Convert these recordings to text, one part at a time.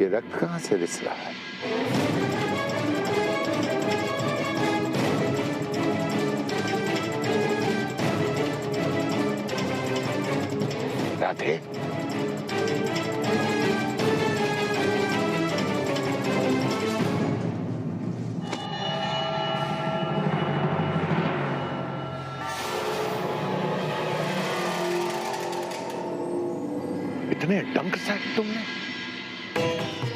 ये रक्त कहां से रिस रहा है? राधे, इतने डंक सेट तुमने?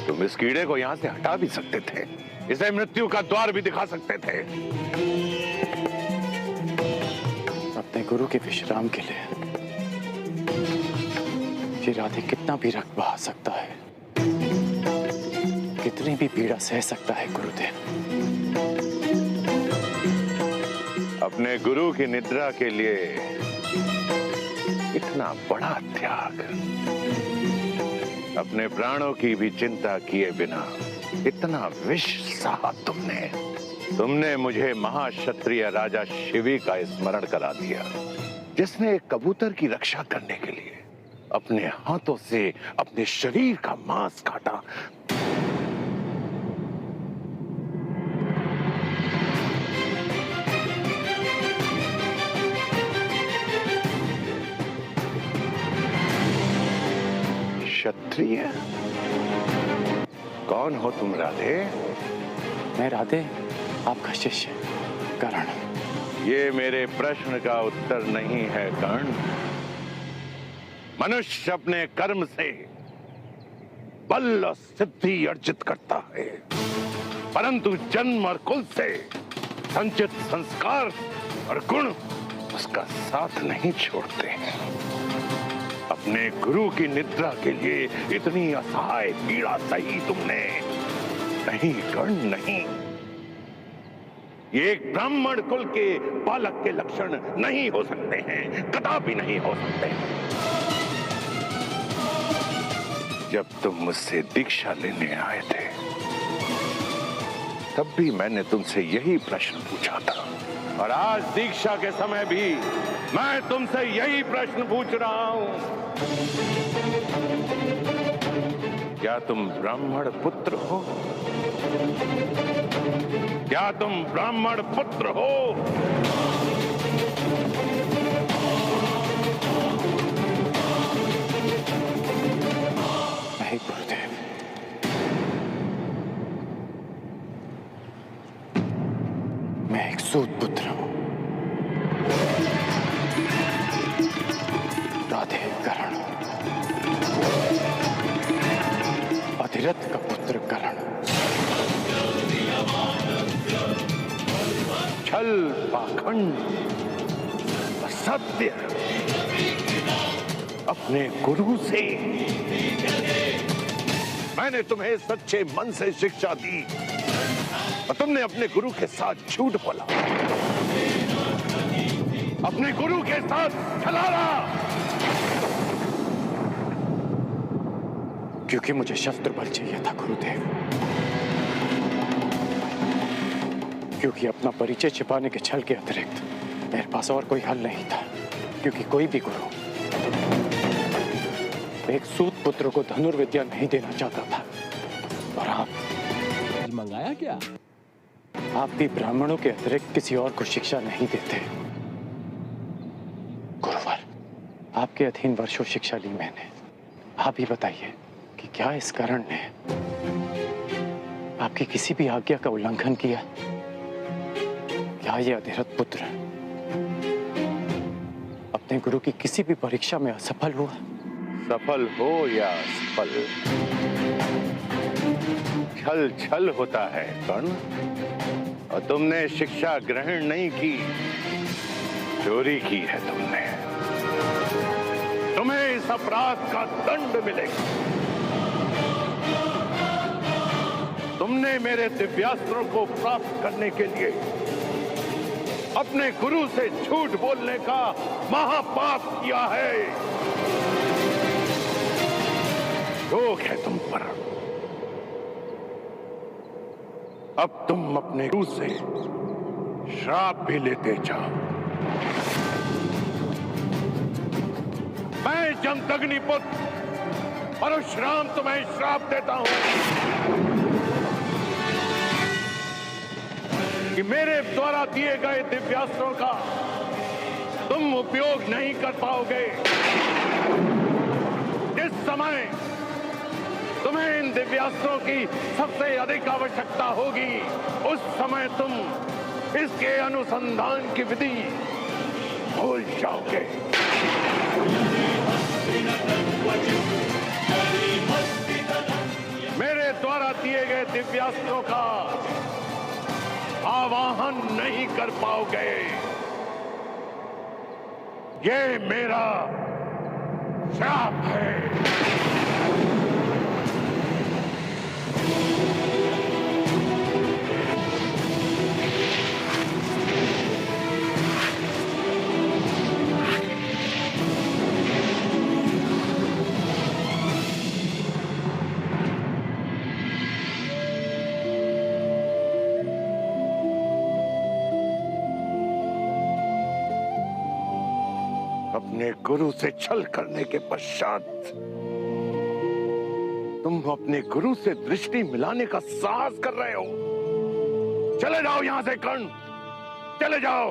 तुम इस कीड़े को यहां से हटा भी सकते थे, इसे मृत्यु का द्वार भी दिखा सकते थे। अपने गुरु के विश्राम के लिए ये राधे कितना भी रक्त बहा सकता है, कितनी भी पीड़ा सह सकता है गुरुदेव। अपने गुरु की निद्रा के लिए इतना बड़ा त्याग, अपने प्राणों की भी चिंता किए बिना इतना विष सहा तुमने मुझे महाक्षत्रिय राजा शिवी का स्मरण करा दिया, जिसने एक कबूतर की रक्षा करने के लिए अपने हाथों से अपने शरीर का मांस काटा। क्षत्रिय? कौन हो तुम राधे? मैं राधे, आपका शिष्य कर्ण। ये मेरे प्रश्न का उत्तर नहीं है कर्ण। मनुष्य अपने कर्म से बल और सिद्धि अर्जित करता है, परंतु जन्म और कुल से संचित संस्कार और गुण उसका साथ नहीं छोड़ते हैं। अपने गुरु की निद्रा के लिए इतनी असहाय पीड़ा सही तुमने? नहीं कर्ण, नहीं। ये एक ब्राह्मण कुल के बालक के लक्षण नहीं हो सकते हैं, कदापि नहीं हो सकते। जब तुम मुझसे दीक्षा लेने आए थे, तब भी मैंने तुमसे यही प्रश्न पूछा था, और आज दीक्षा के समय भी मैं तुमसे यही प्रश्न पूछ रहा हूं। क्या तुम ब्राह्मण पुत्र हो? क्या तुम ब्राह्मण पुत्र हो? नहीं गुरुदेव, मैं एक सूत पुत्र हूं। राधे कर्ण, अधिरथ का पुत्र कर्ण। छल, पाखंड, असत्य अपने गुरु से। मैंने तुम्हें सच्चे मन से शिक्षा दी और तुमने अपने गुरु के साथ झूठ बोला, अपने गुरु के साथ छलावा। क्योंकि मुझे शस्त्र बल चाहिए था गुरुदेव, क्योंकि अपना परिचय छिपाने के छल के अतिरिक्त मेरे पास और कोई हल नहीं था। क्योंकि कोई भी गुरु एक सूत पुत्र को धनुर्विद्या नहीं देना चाहता था, और आप मंगाया क्या? आप भी ब्राह्मणों के अतिरिक्त किसी और को शिक्षा नहीं देते। गुरुवर, आपके अधीन वर्षों शिक्षा ली मैंने। आप ही बताइए कि क्या इस कर्ण ने आपकी किसी भी आज्ञा का उल्लंघन किया? क्या ये अधिरथ पुत्र अपने गुरु की किसी भी परीक्षा में असफल हुआ? सफल हो या असफल, छल छल होता है कर्ण। और तुमने शिक्षा ग्रहण नहीं की, चोरी की है तुमने। तुम्हें इस अपराध का दंड मिलेगा। तुमने मेरे दिव्यास्त्रों को प्राप्त करने के लिए अपने गुरु से झूठ बोलने का महापाप किया है। रोक है तुम पर। अब तुम अपने गुरु से श्राप भी लेते जाओ। मैं जमदग्नि पुत्र परशुराम तुम्हें श्राप देता हूं कि मेरे द्वारा दिए गए दिव्यास्त्रों का तुम उपयोग नहीं कर पाओगे। जिस समय तुम्हें इन दिव्यास्त्रों की सबसे अधिक आवश्यकता होगी, उस समय तुम इसके अनुसंधान की विधि भूल जाओगे। मेरे द्वारा दिए गए दिव्यास्त्रों का आवाहन नहीं कर पाओगे। ये मेरा श्राप है। अपने गुरु से छल करने के पश्चात तुम अपने गुरु से दृष्टि मिलाने का साहस कर रहे हो। चले जाओ यहां से कर्ण, चले जाओ।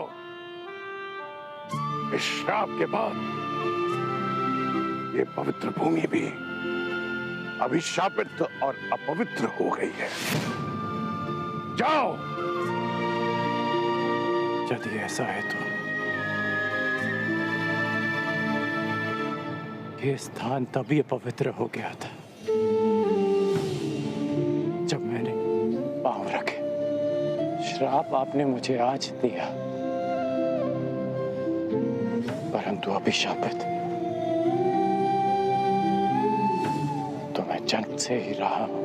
इस श्राप के बाद ये पवित्र भूमि भी अभिशापित और अपवित्र हो गई है। जाओ। यदि ऐसा है तो ये स्थान तभी अपवित्र हो गया था जब मैंने पांव रखे। श्राप आपने मुझे आज दिया, परंतु अभिशापित तो मैं जन्म से ही रहा हूं।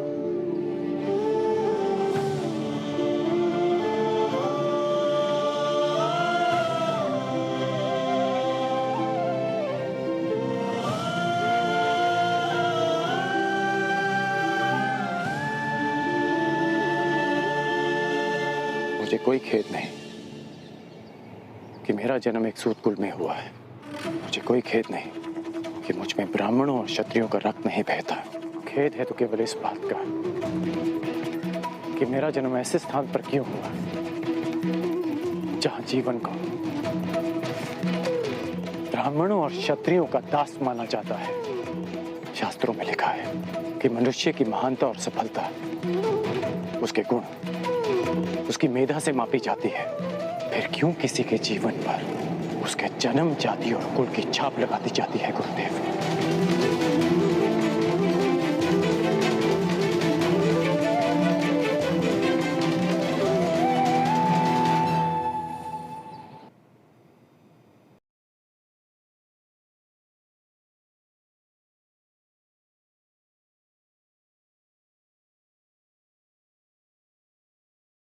मुझे कोई खेद नहीं कि मेरा जन्म एक सूत कुल में हुआ है। मुझे कोई खेद नहीं कि मुझ में ब्राह्मणों और क्षत्रियों का रक्त नहीं बहता। खेद है तो केवल इस बात का कि मेरा जन्म ऐसे स्थान पर क्यों हुआ जहां जीवन को ब्राह्मणों और क्षत्रियों का दास माना जाता है। शास्त्रों में लिखा है कि मनुष्य की महानता और सफलता उसके गुण, उसकी मेधा से मापी जाती है। फिर क्यों किसी के जीवन पर उसके जन्म, जाति और कुल की छाप लगा दी जाती है गुरुदेव?